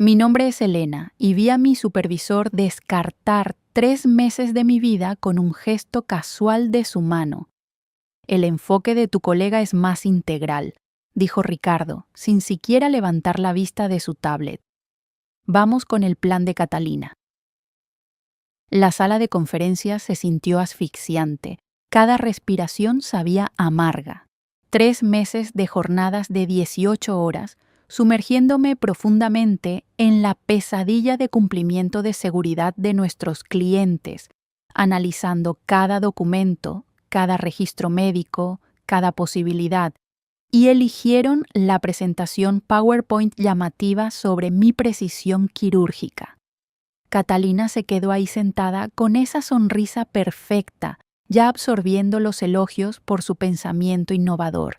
Mi nombre es Elena y vi a mi supervisor descartar 3 meses de mi vida con un gesto casual de su mano. El enfoque de tu colega es más integral, dijo Ricardo, sin siquiera levantar la vista de su tablet. Vamos con el plan de Catalina. La sala de conferencias se sintió asfixiante. Cada respiración sabía amarga. 3 meses de jornadas de 18 horas, sumergiéndome profundamente en la pesadilla de cumplimiento de seguridad de nuestros clientes, analizando cada documento, cada registro médico, cada posibilidad, y eligieron la presentación PowerPoint llamativa sobre mi precisión quirúrgica. Catalina se quedó ahí sentada con esa sonrisa perfecta, ya absorbiendo los elogios por su pensamiento innovador.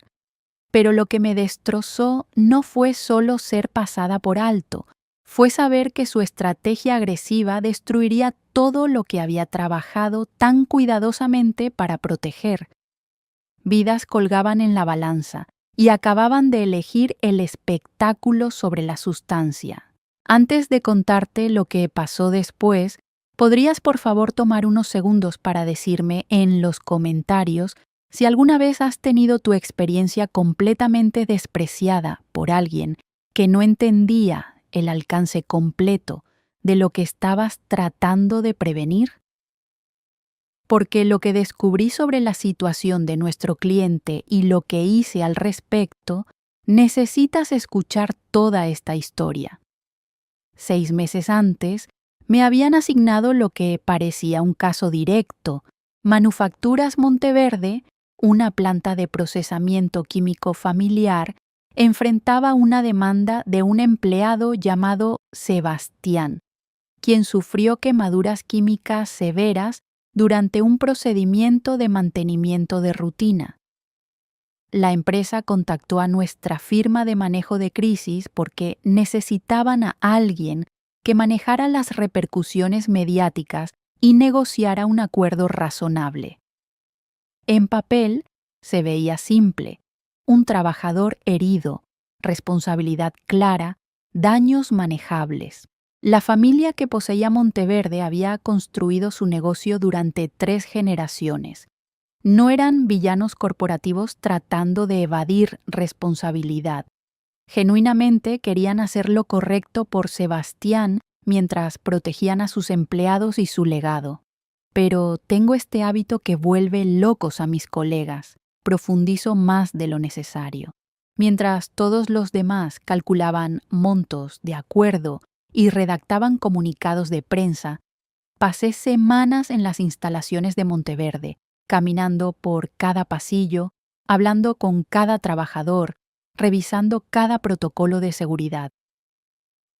Pero lo que me destrozó no fue solo ser pasada por alto, fue saber que su estrategia agresiva destruiría todo lo que había trabajado tan cuidadosamente para proteger. Vidas colgaban en la balanza y acababan de elegir el espectáculo sobre la sustancia. Antes de contarte lo que pasó después, ¿podrías por favor tomar unos segundos para decirme en los comentarios si alguna vez has tenido tu experiencia completamente despreciada por alguien que no entendía el alcance completo de lo que estabas tratando de prevenir? Porque lo que descubrí sobre la situación de nuestro cliente y lo que hice al respecto, necesitas escuchar toda esta historia. 6 meses antes, me habían asignado lo que parecía un caso directo: Manufacturas Monteverde, una planta de procesamiento químico familiar, enfrentaba una demanda de un empleado llamado Sebastián, quien sufrió quemaduras químicas severas durante un procedimiento de mantenimiento de rutina. La empresa contactó a nuestra firma de manejo de crisis porque necesitaban a alguien que manejara las repercusiones mediáticas y negociara un acuerdo razonable. En papel se veía simple: un trabajador herido, responsabilidad clara, daños manejables. La familia que poseía Monteverde había construido su negocio durante 3 generaciones. No eran villanos corporativos tratando de evadir responsabilidad. Genuinamente querían hacer lo correcto por Sebastián mientras protegían a sus empleados y su legado. Pero tengo este hábito que vuelve locos a mis colegas. Profundizo más de lo necesario. Mientras todos los demás calculaban montos de acuerdo y redactaban comunicados de prensa, pasé semanas en las instalaciones de Monteverde, caminando por cada pasillo, hablando con cada trabajador, revisando cada protocolo de seguridad.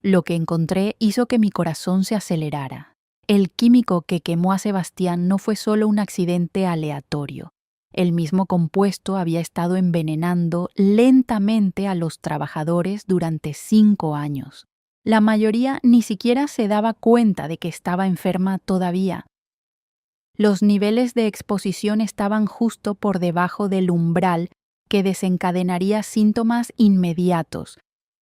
Lo que encontré hizo que mi corazón se acelerara. El químico que quemó a Sebastián no fue solo un accidente aleatorio. El mismo compuesto había estado envenenando lentamente a los trabajadores durante 5 años. La mayoría ni siquiera se daba cuenta de que estaba enferma todavía. Los niveles de exposición estaban justo por debajo del umbral que desencadenaría síntomas inmediatos,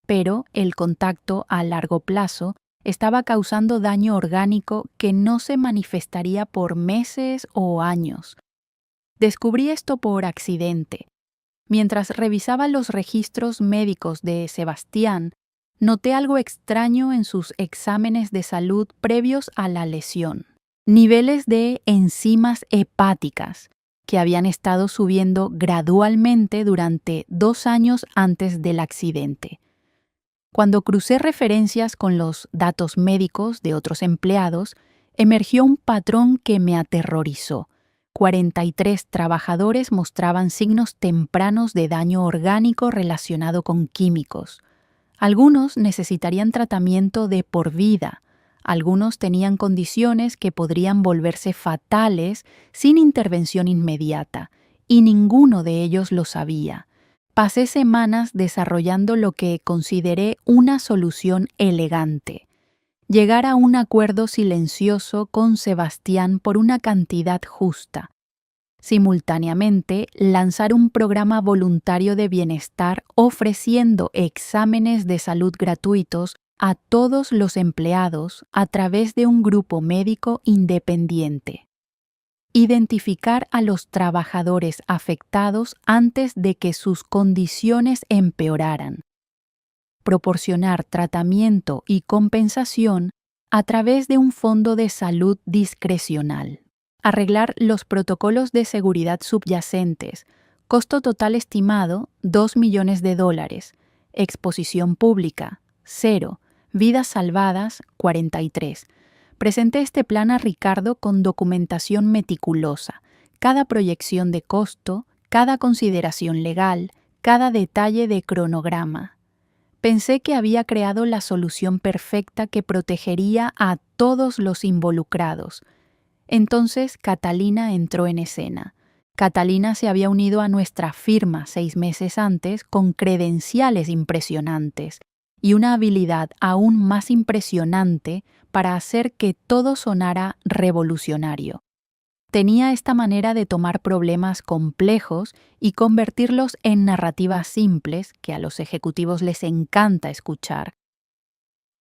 pero el contacto a largo plazo estaba causando daño orgánico que no se manifestaría por meses o años. Descubrí esto por accidente. Mientras revisaba los registros médicos de Sebastián, noté algo extraño en sus exámenes de salud previos a la lesión. Niveles de enzimas hepáticas, que habían estado subiendo gradualmente durante 2 años antes del accidente. Cuando crucé referencias con los datos médicos de otros empleados, emergió un patrón que me aterrorizó. 43 trabajadores mostraban signos tempranos de daño orgánico relacionado con químicos. Algunos necesitarían tratamiento de por vida. Algunos tenían condiciones que podrían volverse fatales sin intervención inmediata, y ninguno de ellos lo sabía. Pasé semanas desarrollando lo que consideré una solución elegante: llegar a un acuerdo silencioso con Sebastián por una cantidad justa. Simultáneamente, lanzar un programa voluntario de bienestar ofreciendo exámenes de salud gratuitos a todos los empleados a través de un grupo médico independiente. Identificar a los trabajadores afectados antes de que sus condiciones empeoraran. Proporcionar tratamiento y compensación a través de un fondo de salud discrecional. Arreglar los protocolos de seguridad subyacentes. Costo total estimado, $2 millones. Exposición pública, 0. Vidas salvadas, 43. Presenté este plan a Ricardo con documentación meticulosa, cada proyección de costo, cada consideración legal, cada detalle de cronograma. Pensé que había creado la solución perfecta que protegería a todos los involucrados. Entonces Catalina entró en escena. Catalina se había unido a nuestra firma 6 meses antes con credenciales impresionantes y una habilidad aún más impresionante para hacer que todo sonara revolucionario. Tenía esta manera de tomar problemas complejos y convertirlos en narrativas simples que a los ejecutivos les encanta escuchar.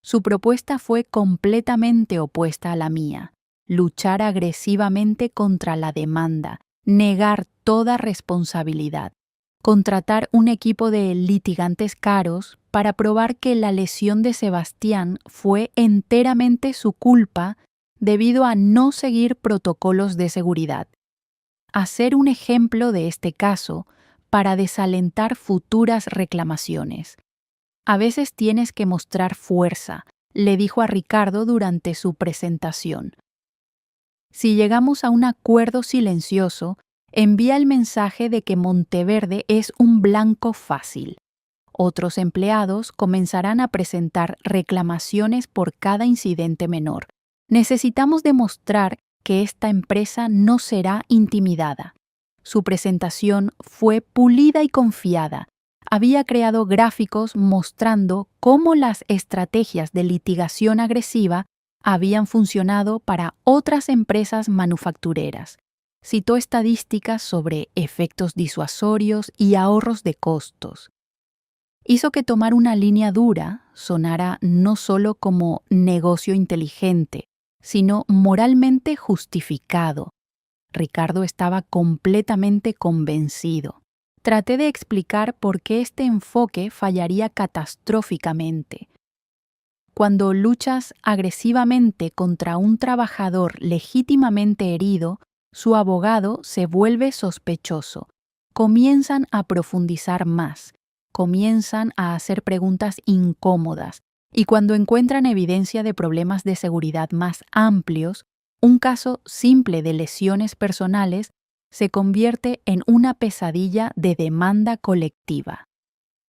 Su propuesta fue completamente opuesta a la mía: luchar agresivamente contra la demanda, negar toda responsabilidad, contratar un equipo de litigantes caros para probar que la lesión de Sebastián fue enteramente su culpa debido a no seguir protocolos de seguridad. Hacer un ejemplo de este caso para desalentar futuras reclamaciones. A veces tienes que mostrar fuerza, le dijo a Ricardo durante su presentación. Si llegamos a un acuerdo silencioso, envía el mensaje de que Monteverde es un blanco fácil. Otros empleados comenzarán a presentar reclamaciones por cada incidente menor. Necesitamos demostrar que esta empresa no será intimidada. Su presentación fue pulida y confiada. Había creado gráficos mostrando cómo las estrategias de litigación agresiva habían funcionado para otras empresas manufactureras. Citó estadísticas sobre efectos disuasorios y ahorros de costos. Hizo que tomar una línea dura sonara no solo como negocio inteligente, sino moralmente justificado. Ricardo estaba completamente convencido. Traté de explicar por qué este enfoque fallaría catastróficamente. Cuando luchas agresivamente contra un trabajador legítimamente herido, su abogado se vuelve sospechoso. Comienzan a profundizar más, comienzan a hacer preguntas incómodas, y cuando encuentran evidencia de problemas de seguridad más amplios, un caso simple de lesiones personales se convierte en una pesadilla de demanda colectiva.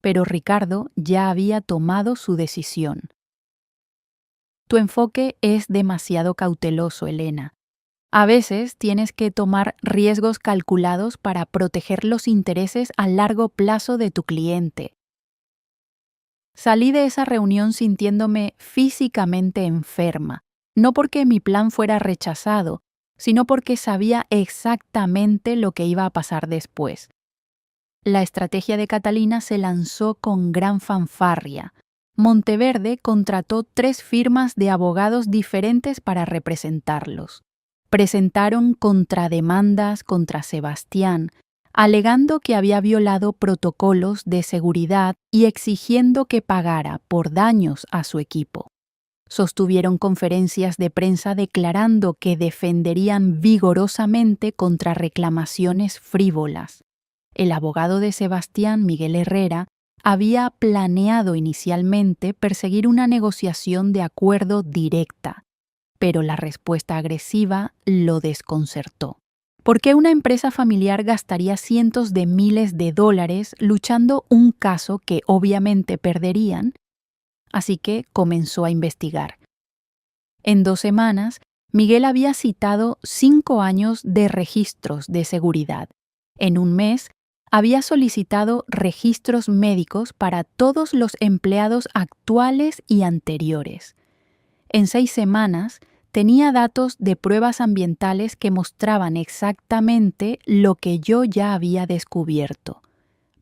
Pero Ricardo ya había tomado su decisión. Tu enfoque es demasiado cauteloso, Elena. A veces tienes que tomar riesgos calculados para proteger los intereses a largo plazo de tu cliente. Salí de esa reunión sintiéndome físicamente enferma, no porque mi plan fuera rechazado, sino porque sabía exactamente lo que iba a pasar después. La estrategia de Catalina se lanzó con gran fanfarria. Monteverde contrató 3 firmas de abogados diferentes para representarlos. Presentaron contrademandas contra Sebastián, alegando que había violado protocolos de seguridad y exigiendo que pagara por daños a su equipo. Sostuvieron conferencias de prensa declarando que defenderían vigorosamente contra reclamaciones frívolas. El abogado de Sebastián, Miguel Herrera, había planeado inicialmente perseguir una negociación de acuerdo directa, pero la respuesta agresiva lo desconcertó. ¿Por qué una empresa familiar gastaría cientos de miles de dólares luchando un caso que obviamente perderían? Así que comenzó a investigar. En 2 semanas, Miguel había citado 5 años de registros de seguridad. En un mes, había solicitado registros médicos para todos los empleados actuales y anteriores. En 6 semanas, tenía datos de pruebas ambientales que mostraban exactamente lo que yo ya había descubierto.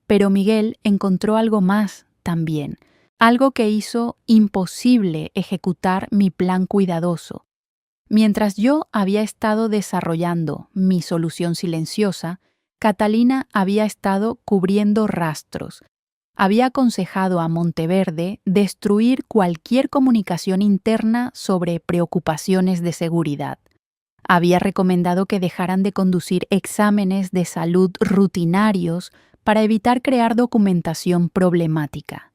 Pero Miguel encontró algo más también. algo que hizo imposible ejecutar mi plan cuidadoso. Mientras yo había estado desarrollando mi solución silenciosa, Catalina había estado cubriendo rastros. Había aconsejado a Monteverde destruir cualquier comunicación interna sobre preocupaciones de seguridad. Había recomendado que dejaran de conducir exámenes de salud rutinarios para evitar crear documentación problemática.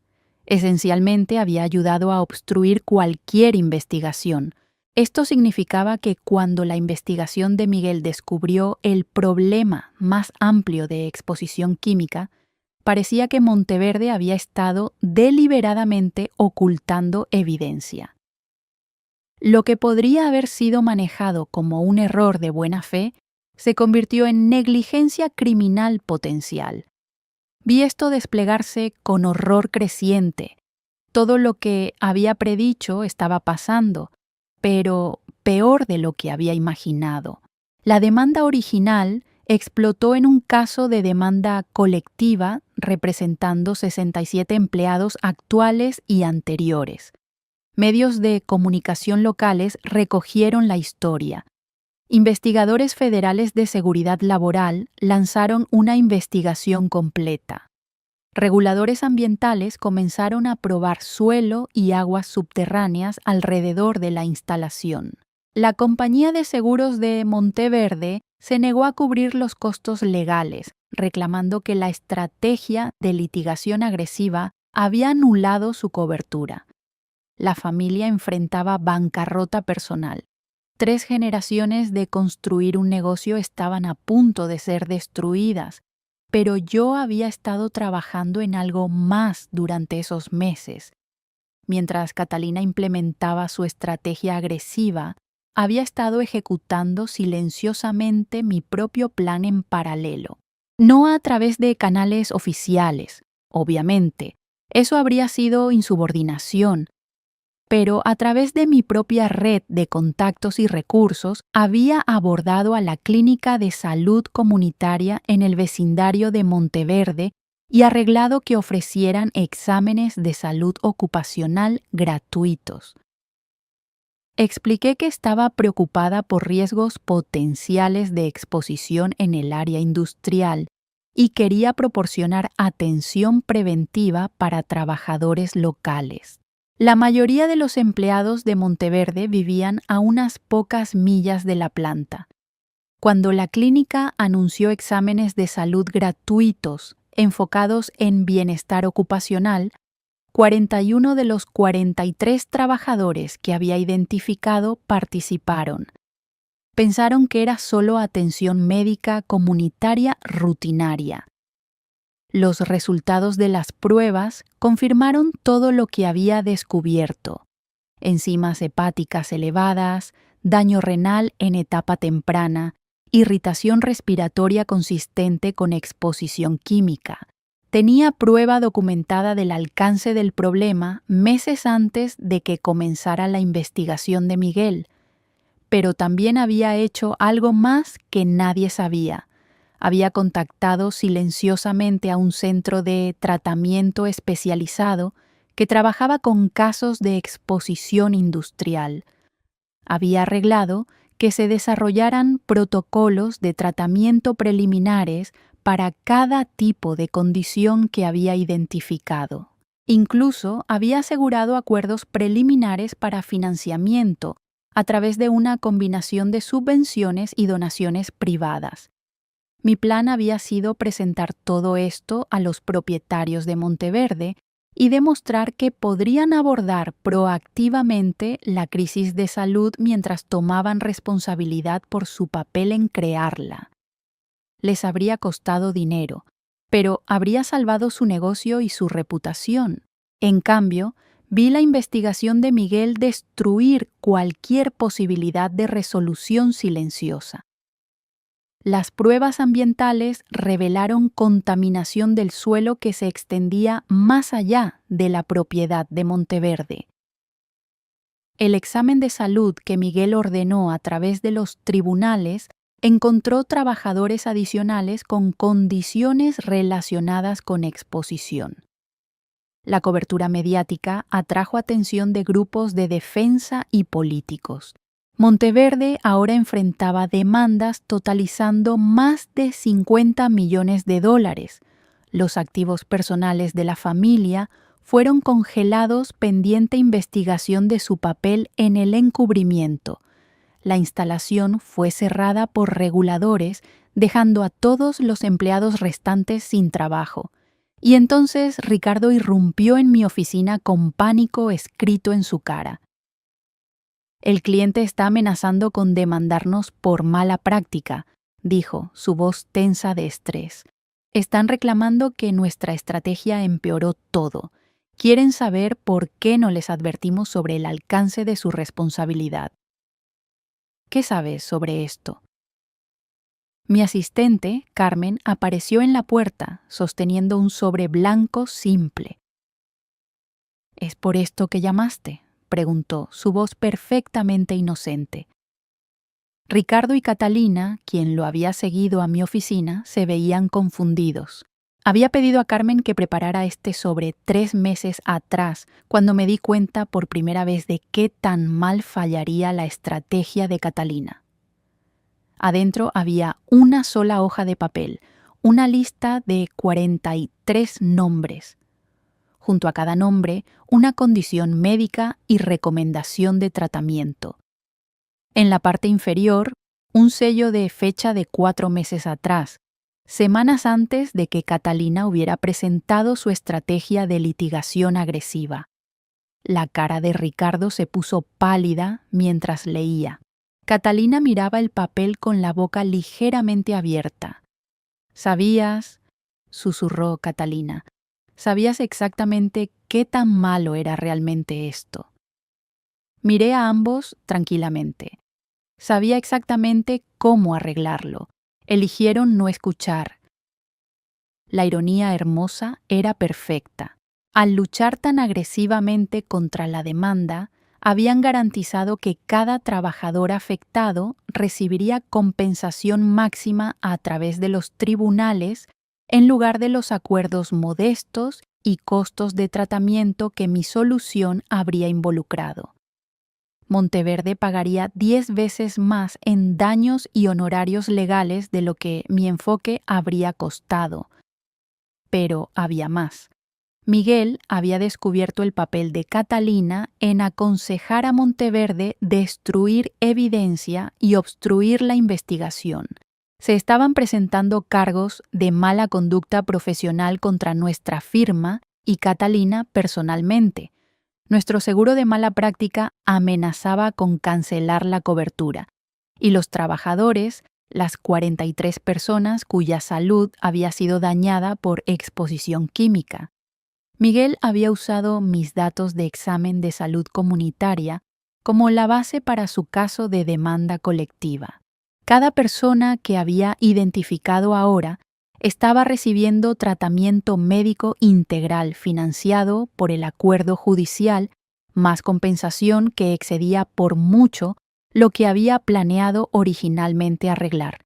Esencialmente había ayudado a obstruir cualquier investigación. Esto significaba que cuando la investigación de Miguel descubrió el problema más amplio de exposición química, parecía que Monteverde había estado deliberadamente ocultando evidencia. Lo que podría haber sido manejado como un error de buena fe se convirtió en negligencia criminal potencial. Vi esto desplegarse con horror creciente. Todo lo que había predicho estaba pasando, pero peor de lo que había imaginado. La demanda original explotó en un caso de demanda colectiva representando 67 empleados actuales y anteriores. Medios de comunicación locales recogieron la historia. Investigadores federales de seguridad laboral lanzaron una investigación completa. Reguladores ambientales comenzaron a probar suelo y aguas subterráneas alrededor de la instalación. La compañía de seguros de Monteverde se negó a cubrir los costos legales, reclamando que la estrategia de litigación agresiva había anulado su cobertura. La familia enfrentaba bancarrota personal. 3 generaciones de construir un negocio estaban a punto de ser destruidas, pero yo había estado trabajando en algo más durante esos meses. Mientras Catalina implementaba su estrategia agresiva, había estado ejecutando silenciosamente mi propio plan en paralelo. No a través de canales oficiales, obviamente. Eso habría sido insubordinación. Pero a través de mi propia red de contactos y recursos había abordado a la clínica de salud comunitaria en el vecindario de Monteverde y arreglado que ofrecieran exámenes de salud ocupacional gratuitos. Expliqué que estaba preocupada por riesgos potenciales de exposición en el área industrial y quería proporcionar atención preventiva para trabajadores locales. La mayoría de los empleados de Monteverde vivían a unas pocas millas de la planta. Cuando la clínica anunció exámenes de salud gratuitos enfocados en bienestar ocupacional, 41 de los 43 trabajadores que había identificado participaron. Pensaron que era solo atención médica comunitaria rutinaria. Los resultados de las pruebas confirmaron todo lo que había descubierto: enzimas hepáticas elevadas, daño renal en etapa temprana, irritación respiratoria consistente con exposición química. Tenía prueba documentada del alcance del problema meses antes de que comenzara la investigación de Miguel, pero también había hecho algo más que nadie sabía. Había contactado silenciosamente a un centro de tratamiento especializado que trabajaba con casos de exposición industrial. Había arreglado que se desarrollaran protocolos de tratamiento preliminares para cada tipo de condición que había identificado. Incluso había asegurado acuerdos preliminares para financiamiento a través de una combinación de subvenciones y donaciones privadas. Mi plan había sido presentar todo esto a los propietarios de Monteverde y demostrar que podrían abordar proactivamente la crisis de salud mientras tomaban responsabilidad por su papel en crearla. Les habría costado dinero, pero habría salvado su negocio y su reputación. En cambio, vi la investigación de Miguel destruir cualquier posibilidad de resolución silenciosa. Las pruebas ambientales revelaron contaminación del suelo que se extendía más allá de la propiedad de Monteverde. El examen de salud que Miguel ordenó a través de los tribunales encontró trabajadores adicionales con condiciones relacionadas con exposición. La cobertura mediática atrajo atención de grupos de defensa y políticos. Monteverde ahora enfrentaba demandas totalizando más de 50 millones de dólares. Los activos personales de la familia fueron congelados pendiente investigación de su papel en el encubrimiento. La instalación fue cerrada por reguladores, dejando a todos los empleados restantes sin trabajo. Y entonces Ricardo irrumpió en mi oficina con pánico escrito en su cara. «El cliente está amenazando con demandarnos por mala práctica», dijo, su voz tensa de estrés. «Están reclamando que nuestra estrategia empeoró todo. Quieren saber por qué no les advertimos sobre el alcance de su responsabilidad». «¿Qué sabes sobre esto?». Mi asistente, Carmen, apareció en la puerta, sosteniendo un sobre blanco simple. «¿Es por esto que llamaste?», preguntó, su voz perfectamente inocente. Ricardo y Catalina, quien lo había seguido a mi oficina, se veían confundidos. Había pedido a Carmen que preparara este sobre 3 meses atrás, cuando me di cuenta por primera vez de qué tan mal fallaría la estrategia de Catalina. Adentro había una sola hoja de papel, una lista de 43 nombres. Junto a cada nombre, una condición médica y recomendación de tratamiento. En la parte inferior, un sello de fecha de 4 meses atrás, semanas antes de que Catalina hubiera presentado su estrategia de litigación agresiva. La cara de Ricardo se puso pálida mientras leía. Catalina miraba el papel con la boca ligeramente abierta. «¿Sabías?», susurró Catalina. «¿Sabías exactamente qué tan malo era realmente esto?». Miré a ambos tranquilamente. Sabía exactamente cómo arreglarlo. Eligieron no escuchar. La ironía hermosa era perfecta. Al luchar tan agresivamente contra la demanda, habían garantizado que cada trabajador afectado recibiría compensación máxima a través de los tribunales en lugar de los acuerdos modestos y costos de tratamiento que mi solución habría involucrado. Monteverde pagaría 10 veces más en daños y honorarios legales de lo que mi enfoque habría costado. Pero había más. Miguel había descubierto el papel de Catalina en aconsejar a Monteverde destruir evidencia y obstruir la investigación. Se estaban presentando cargos de mala conducta profesional contra nuestra firma y Catalina personalmente. Nuestro seguro de mala práctica amenazaba con cancelar la cobertura, y los trabajadores, las 43 personas cuya salud había sido dañada por exposición química. Miguel había usado mis datos de examen de salud comunitaria como la base para su caso de demanda colectiva. Cada persona que había identificado ahora estaba recibiendo tratamiento médico integral financiado por el acuerdo judicial, más compensación que excedía por mucho lo que había planeado originalmente arreglar.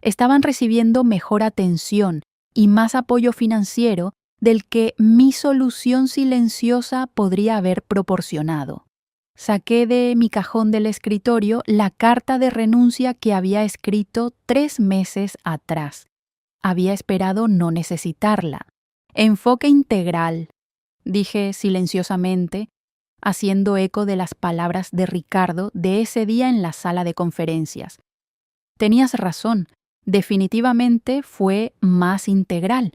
Estaban recibiendo mejor atención y más apoyo financiero del que mi solución silenciosa podría haber proporcionado. Saqué de mi cajón del escritorio la carta de renuncia que había escrito 3 meses atrás. Había esperado no necesitarla. «Enfoque integral», dije silenciosamente, haciendo eco de las palabras de Ricardo de ese día en la sala de conferencias. Tenías razón, definitivamente fue más integral.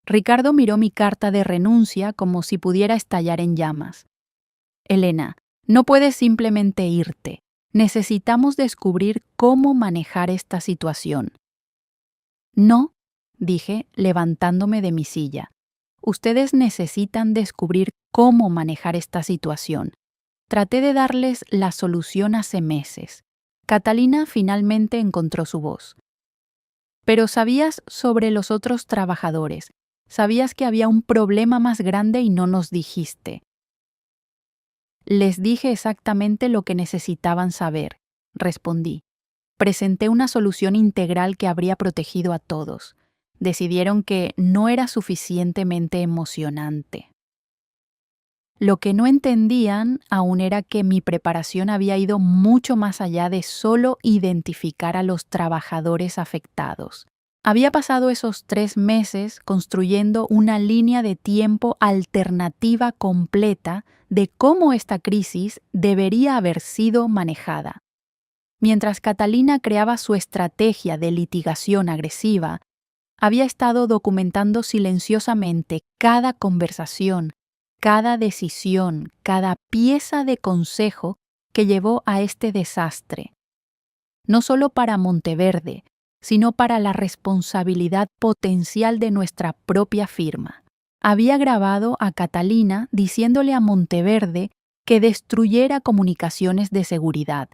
Ricardo miró mi carta de renuncia como si pudiera estallar en llamas. «Elena, no puedes simplemente irte. Necesitamos descubrir cómo manejar esta situación». «No», dije, levantándome de mi silla. «Ustedes necesitan descubrir cómo manejar esta situación. Traté de darles la solución hace meses». Catalina finalmente encontró su voz. «Pero sabías sobre los otros trabajadores. Sabías que había un problema más grande y no nos dijiste». «Les dije exactamente lo que necesitaban saber», respondí. Presenté una solución integral que habría protegido a todos. Decidieron que no era suficientemente emocionante. Lo que no entendían aún era que mi preparación había ido mucho más allá de solo identificar a los trabajadores afectados. Había pasado esos 3 meses construyendo una línea de tiempo alternativa completa de cómo esta crisis debería haber sido manejada. Mientras Catalina creaba su estrategia de litigación agresiva, había estado documentando silenciosamente cada conversación, cada decisión, cada pieza de consejo que llevó a este desastre. No solo para Monteverde, sino para la responsabilidad potencial de nuestra propia firma. Había grabado a Catalina diciéndole a Monteverde que destruyera comunicaciones de seguridad.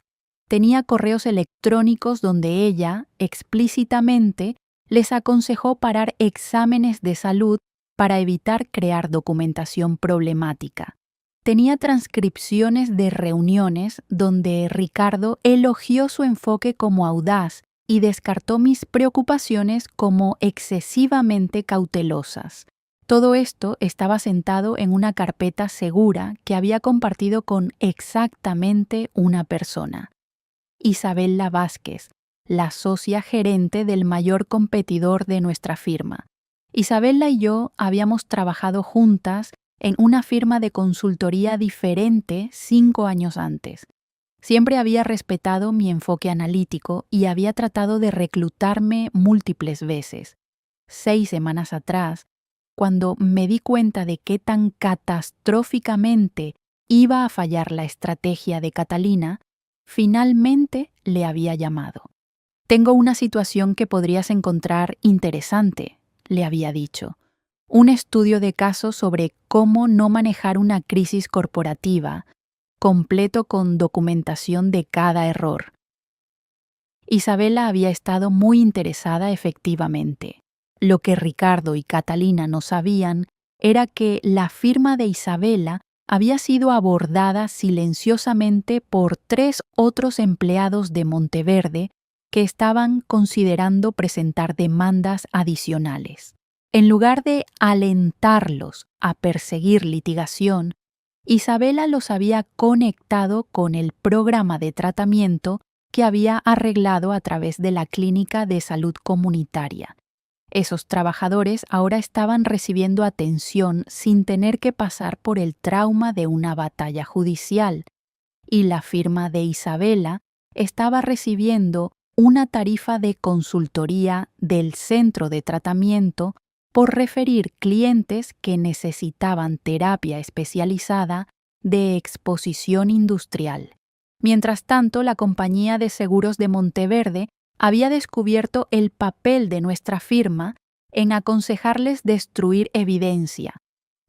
Tenía correos electrónicos donde ella, explícitamente, les aconsejó parar exámenes de salud para evitar crear documentación problemática. Tenía transcripciones de reuniones donde Ricardo elogió su enfoque como audaz y descartó mis preocupaciones como excesivamente cautelosas. Todo esto estaba sentado en una carpeta segura que había compartido con exactamente una persona: Isabela Vázquez, la socia gerente del mayor competidor de nuestra firma. Isabela y yo habíamos trabajado juntas en una firma de consultoría diferente 5 años antes. Siempre había respetado mi enfoque analítico y había tratado de reclutarme múltiples veces. 6 semanas atrás, cuando me di cuenta de qué tan catastróficamente iba a fallar la estrategia de Catalina, finalmente le había llamado. «Tengo una situación que podrías encontrar interesante», le había dicho. Un estudio de caso sobre cómo no manejar una crisis corporativa, completo con documentación de cada error. Isabela había estado muy interesada efectivamente. Lo que Ricardo y Catalina no sabían era que la firma de Isabela había sido abordada silenciosamente por 3 otros empleados de Monteverde que estaban considerando presentar demandas adicionales. En lugar de alentarlos a perseguir litigación, Isabela los había conectado con el programa de tratamiento que había arreglado a través de la Clínica de Salud Comunitaria. Esos trabajadores ahora estaban recibiendo atención sin tener que pasar por el trauma de una batalla judicial, y la firma de Isabela estaba recibiendo una tarifa de consultoría del centro de tratamiento por referir clientes que necesitaban terapia especializada de exposición industrial. Mientras tanto, la compañía de seguros de Monteverde había descubierto el papel de nuestra firma en aconsejarles destruir evidencia.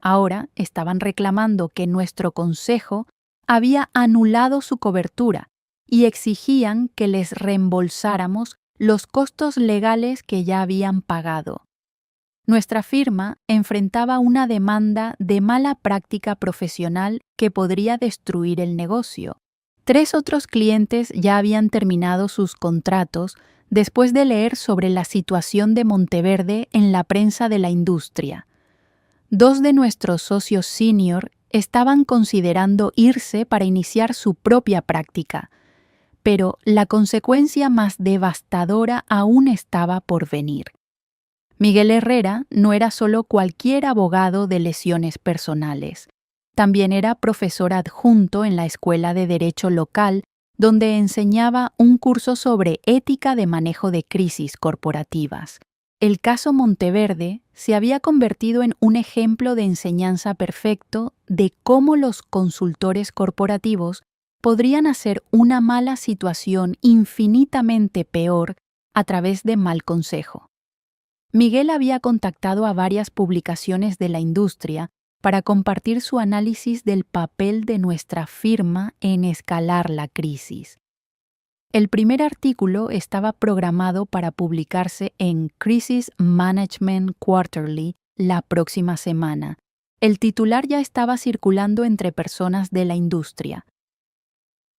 Ahora estaban reclamando que nuestro consejo había anulado su cobertura y exigían que les reembolsáramos los costos legales que ya habían pagado. Nuestra firma enfrentaba una demanda de mala práctica profesional que podría destruir el negocio. 3 otros clientes ya habían terminado sus contratos después de leer sobre la situación de Monteverde en la prensa de la industria. 2 de nuestros socios senior estaban considerando irse para iniciar su propia práctica, pero la consecuencia más devastadora aún estaba por venir. Miguel Herrera no era solo cualquier abogado de lesiones personales. También era profesor adjunto en la Escuela de Derecho local, donde enseñaba un curso sobre ética de manejo de crisis corporativas. El caso Monteverde se había convertido en un ejemplo de enseñanza perfecto de cómo los consultores corporativos podrían hacer una mala situación infinitamente peor a través de mal consejo. Miguel había contactado a varias publicaciones de la industria para compartir su análisis del papel de nuestra firma en escalar la crisis. El primer artículo estaba programado para publicarse en Crisis Management Quarterly la próxima semana. El titular ya estaba circulando entre personas de la industria.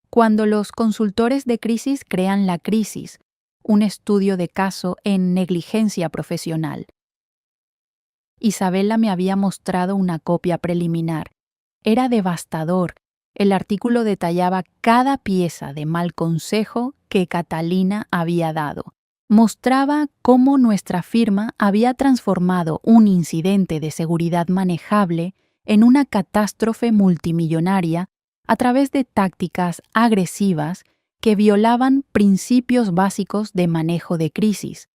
Cuando los consultores de crisis crean la crisis, un estudio de caso en negligencia profesional. Isabela me había mostrado una copia preliminar. Era devastador. El artículo detallaba cada pieza de mal consejo que Catalina había dado. Mostraba cómo nuestra firma había transformado un incidente de seguridad manejable en una catástrofe multimillonaria a través de tácticas agresivas que violaban principios básicos de manejo de crisis.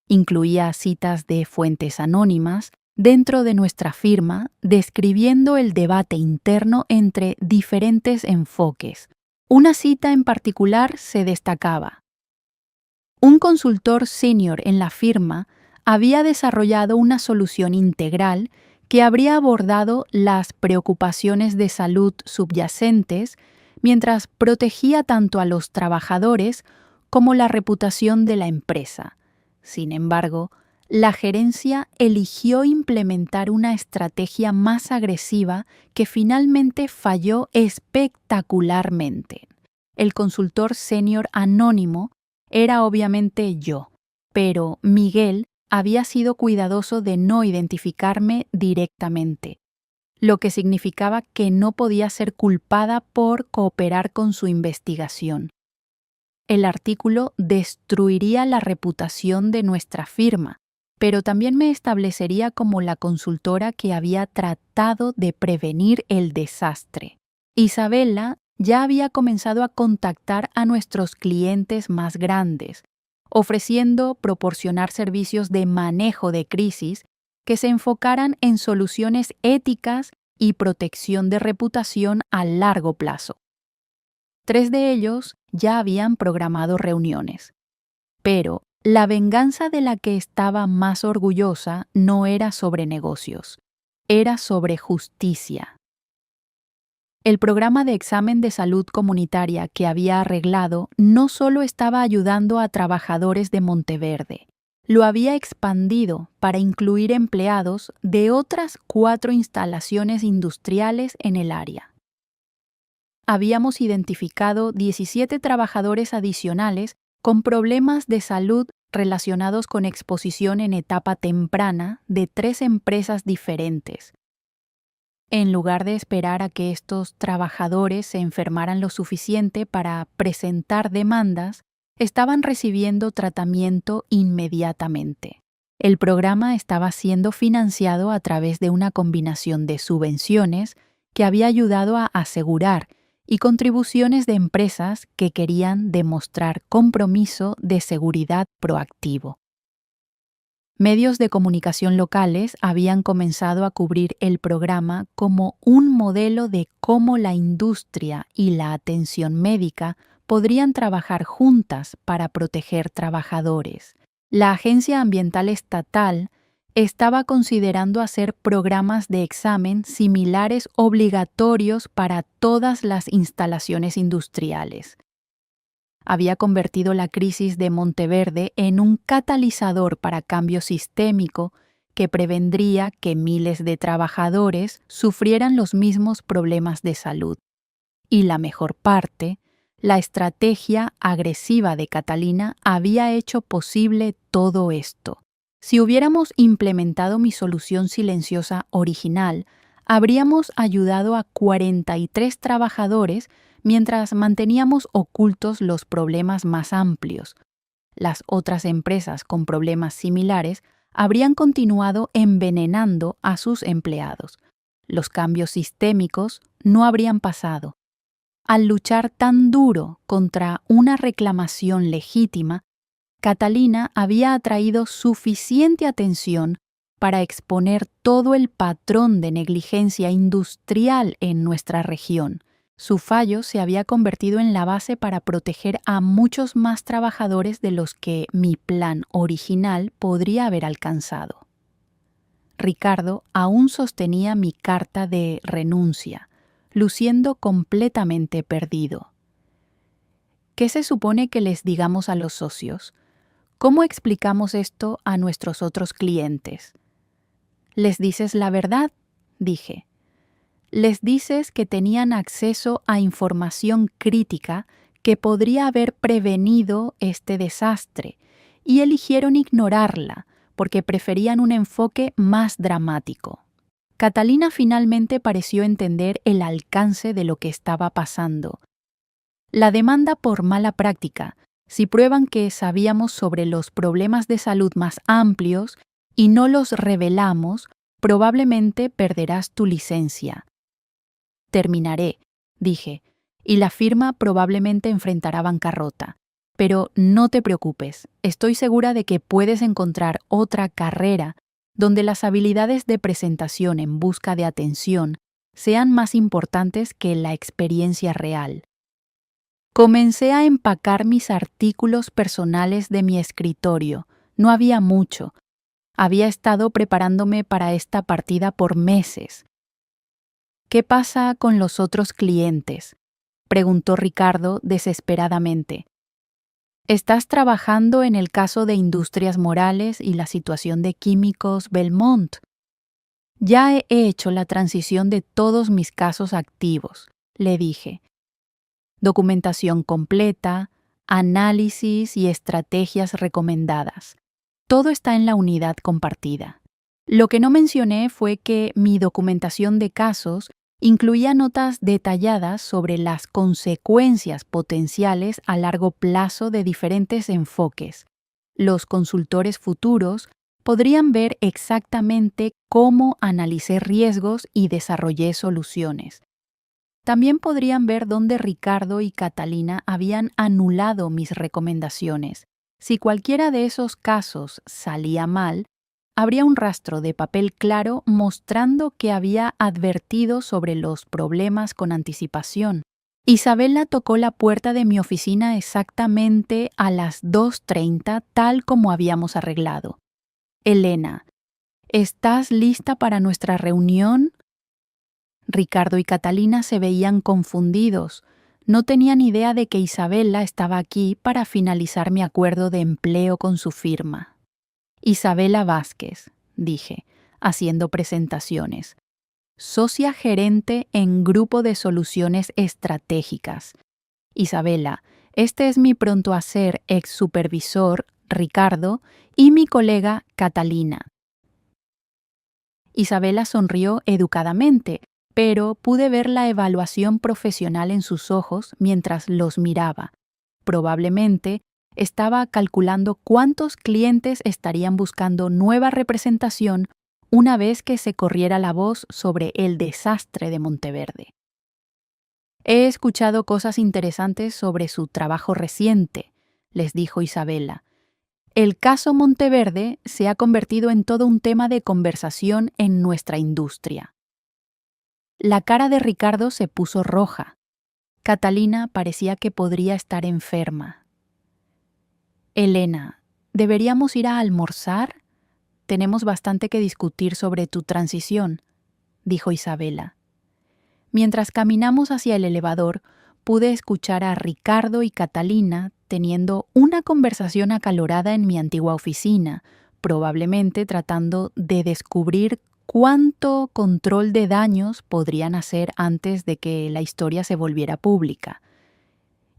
Incluía citas de fuentes anónimas dentro de nuestra firma describiendo el debate interno entre diferentes enfoques. Una cita en particular se destacaba. Un consultor senior en la firma había desarrollado una solución integral que habría abordado las preocupaciones de salud subyacentes mientras protegía tanto a los trabajadores como la reputación de la empresa. Sin embargo, la gerencia eligió implementar una estrategia más agresiva que finalmente falló espectacularmente. El consultor senior anónimo era obviamente yo, pero Miguel había sido cuidadoso de no identificarme directamente, lo que significaba que no podía ser culpada por cooperar con su investigación. El artículo destruiría la reputación de nuestra firma, pero también me establecería como la consultora que había tratado de prevenir el desastre. Isabela ya había comenzado a contactar a nuestros clientes más grandes, ofreciendo proporcionar servicios de manejo de crisis que se enfocaran en soluciones éticas y protección de reputación a largo plazo. 3 de ellos ya habían programado reuniones. Pero la venganza de la que estaba más orgullosa no era sobre negocios, era sobre justicia. El programa de examen de salud comunitaria que había arreglado no solo estaba ayudando a trabajadores de Monteverde, lo había expandido para incluir empleados de otras 4 instalaciones industriales en el área. Habíamos identificado 17 trabajadores adicionales con problemas de salud relacionados con exposición en etapa temprana de 3 empresas diferentes. En lugar de esperar a que estos trabajadores se enfermaran lo suficiente para presentar demandas, estaban recibiendo tratamiento inmediatamente. El programa estaba siendo financiado a través de una combinación de subvenciones que había ayudado a asegurar y contribuciones de empresas que querían demostrar compromiso de seguridad proactivo. Medios de comunicación locales habían comenzado a cubrir el programa como un modelo de cómo la industria y la atención médica podrían trabajar juntas para proteger trabajadores. La Agencia Ambiental Estatal estaba considerando hacer programas de examen similares obligatorios para todas las instalaciones industriales. Había convertido la crisis de Monteverde en un catalizador para cambio sistémico que prevendría que miles de trabajadores sufrieran los mismos problemas de salud. Y la mejor parte, la estrategia agresiva de Catalina había hecho posible todo esto. Si hubiéramos implementado mi solución silenciosa original, habríamos ayudado a 43 trabajadores mientras manteníamos ocultos los problemas más amplios. Las otras empresas con problemas similares habrían continuado envenenando a sus empleados. Los cambios sistémicos no habrían pasado. Al luchar tan duro contra una reclamación legítima, Catalina había atraído suficiente atención para exponer todo el patrón de negligencia industrial en nuestra región. Su fallo se había convertido en la base para proteger a muchos más trabajadores de los que mi plan original podría haber alcanzado. Ricardo aún sostenía mi carta de renuncia, luciendo completamente perdido. ¿Qué se supone que les digamos a los socios? ¿Cómo explicamos esto a nuestros otros clientes? ¿Les dices la verdad?, dije. Les dices que tenían acceso a información crítica que podría haber prevenido este desastre y eligieron ignorarla porque preferían un enfoque más dramático. Catalina finalmente pareció entender el alcance de lo que estaba pasando. La demanda por mala práctica, si prueban que sabíamos sobre los problemas de salud más amplios y no los revelamos, probablemente perderás tu licencia. Terminaré, dije, y la firma probablemente enfrentará bancarrota. Pero no te preocupes, estoy segura de que puedes encontrar otra carrera donde las habilidades de presentación en busca de atención sean más importantes que la experiencia real. Comencé a empacar mis artículos personales de mi escritorio. No había mucho. Había estado preparándome para esta partida por meses. ¿Qué pasa con los otros clientes?, preguntó Ricardo desesperadamente. ¿Estás trabajando en el caso de Industrias Morales y la situación de Químicos Belmont? Ya he hecho la transición de todos mis casos activos, le dije. Documentación completa, análisis y estrategias recomendadas. Todo está en la unidad compartida. Lo que no mencioné fue que mi documentación de casos incluía notas detalladas sobre las consecuencias potenciales a largo plazo de diferentes enfoques. Los consultores futuros podrían ver exactamente cómo analicé riesgos y desarrollé soluciones. También podrían ver dónde Ricardo y Catalina habían anulado mis recomendaciones. Si cualquiera de esos casos salía mal, habría un rastro de papel claro mostrando que había advertido sobre los problemas con anticipación. Isabela tocó la puerta de mi oficina exactamente a las 2:30, tal como habíamos arreglado. Elena, ¿estás lista para nuestra reunión? Ricardo y Catalina se veían confundidos. No tenían idea de que Isabela estaba aquí para finalizar mi acuerdo de empleo con su firma. Isabela Vázquez, dije, haciendo presentaciones. Socia gerente en Grupo de Soluciones Estratégicas. Isabela, este es mi pronto a ser ex supervisor, Ricardo, y mi colega, Catalina. Isabela sonrió educadamente, pero pude ver la evaluación profesional en sus ojos mientras los miraba. Probablemente estaba calculando cuántos clientes estarían buscando nueva representación una vez que se corriera la voz sobre el desastre de Monteverde. He escuchado cosas interesantes sobre su trabajo reciente, les dijo Isabela. El caso Monteverde se ha convertido en todo un tema de conversación en nuestra industria. La cara de Ricardo se puso roja. Catalina parecía que podría estar enferma. Elena, ¿deberíamos ir a almorzar? Tenemos bastante que discutir sobre tu transición, dijo Isabela. Mientras caminamos hacia el elevador, pude escuchar a Ricardo y Catalina teniendo una conversación acalorada en mi antigua oficina, probablemente tratando de descubrir cuánto control de daños podrían hacer antes de que la historia se volviera pública.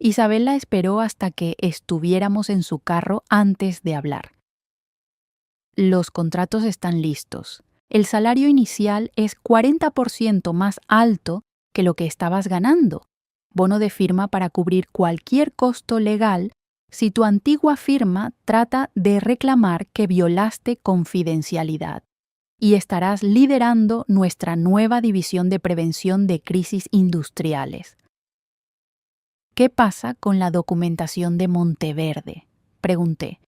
Isabela esperó hasta que estuviéramos en su carro antes de hablar. Los contratos están listos. El salario inicial es 40% más alto que lo que estabas ganando. Bono de firma para cubrir cualquier costo legal si tu antigua firma trata de reclamar que violaste confidencialidad. Y estarás liderando nuestra nueva división de prevención de crisis industriales. ¿Qué pasa con la documentación de Monteverde?, pregunté.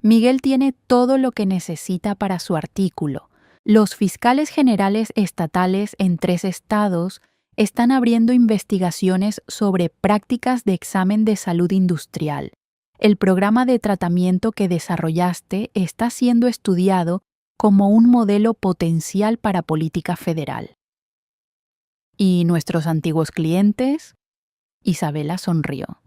Miguel tiene todo lo que necesita para su artículo. Los fiscales generales estatales en 3 estados están abriendo investigaciones sobre prácticas de examen de salud industrial. El programa de tratamiento que desarrollaste está siendo estudiado como un modelo potencial para política federal. ¿Y nuestros antiguos clientes? Isabela sonrió.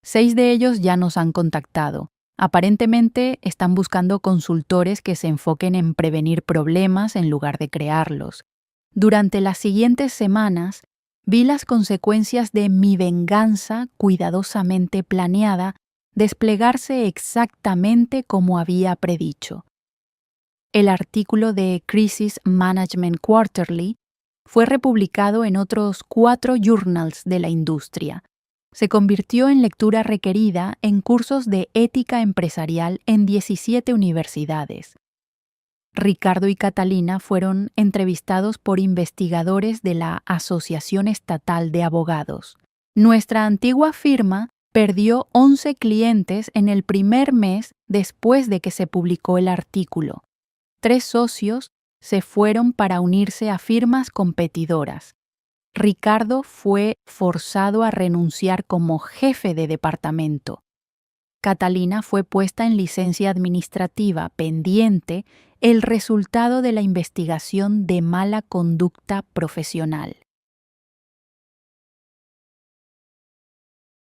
6 de ellos ya nos han contactado. Aparentemente están buscando consultores que se enfoquen en prevenir problemas en lugar de crearlos. Durante las siguientes semanas, vi las consecuencias de mi venganza cuidadosamente planeada desplegarse exactamente como había predicho. El artículo de Crisis Management Quarterly fue republicado en otros 4 journals de la industria. Se convirtió en lectura requerida en cursos de ética empresarial en 17 universidades. Ricardo y Catalina fueron entrevistados por investigadores de la Asociación Estatal de Abogados. Nuestra antigua firma perdió 11 clientes en el primer mes después de que se publicó el artículo. 3 socios se fueron para unirse a firmas competidoras. Ricardo fue forzado a renunciar como jefe de departamento. Catalina fue puesta en licencia administrativa pendiente el resultado de la investigación de mala conducta profesional.